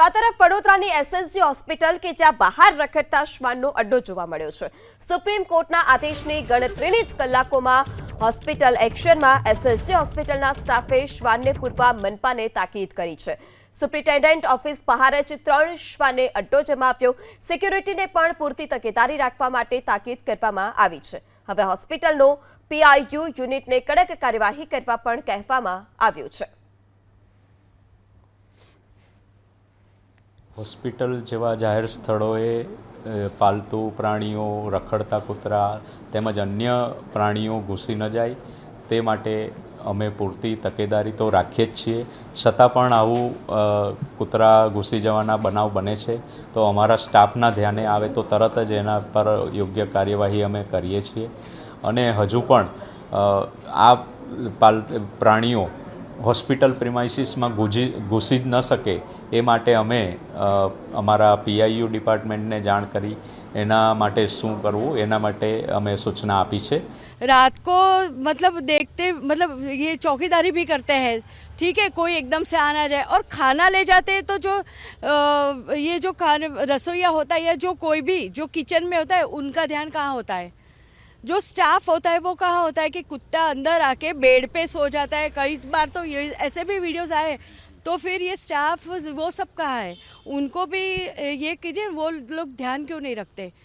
તો આ તરફ વડોદરાની એસએસજી હોસ્પિટલ કે જ્યાં બહાર રખડતા શ્વાનનો અડ્ડો જોવા મળ્યો છે। સુપ્રીમ કોર્ટના આદેશની ગણતરીની જ કલાકોમાં હોસ્પિટલ એક્શનમાં એસએસજી હોસ્પિટલના સ્ટાફે શ્વાનને પૂરવા મનપાને તાકીદ કરી છે। સુપ્રિન્ટેન્ડન્ટ ઓફિસ બહાર જ 3 શ્વાને અડ્ડો જમાવ્યો। સિક્યુરિટીને પણ પૂરતી તકેદારી રાખવા માટે તાકીદ કરવામાં આવી છે। હવે હોસ્પિટલનો પીઆઈયુ યુનિટને કડક કાર્યવાહી કરવા પણ કહેવામાં આવ્યું છે। હોસ્પિટલ જેવા જાહેર સ્થળોએ પાલતુ પ્રાણીઓ, રખડતા કૂતરા તેમજ અન્ય પ્રાણીઓ ઘૂસી ન જાય તે માટે અમે પૂરતી તકેદારી તો રાખીએ જ છીએ। છતાં પણ આવું કૂતરા ઘૂસી જવાના બનાવ બને છે તો અમારા સ્ટાફના ધ્યાને આવે તો તરત જ એના પર યોગ્ય કાર્યવાહી અમે કરીએ છીએ। અને હજુ પણ આ પ્રાણીઓ હોસ્પિટલ પ્રિમાઇસીસમાં ઘૂસી જ ન શકે એ માટે અમે અમારા પીઆઈયુ ડિપાર્ટમેન્ટને જાણ કરી એના માટે શું કરવું એના માટે અમે સૂચના આપી છે। रात को मतलब देखते मतलब ये चौकीदारी भी करते हैं, ठीक है, कोई एकदम से आ ना जाए। और खाना ले जाते हैं तो जो ये जो खाने रसोइया होता है या जो कोई भी जो किचन में होता है उनका ध्यान कहाँ होता है? जो स्टाफ होता है वो कहाँ होता है कि कुत्ता अंदर आके बेड पे सो जाता है। कई बार तो ये ऐसे भी वीडियोस आए तो फिर ये स्टाफ वो सब कहाँ है? उनको भी ये कीजिए, वो लोग ध्यान क्यों नहीं रखते?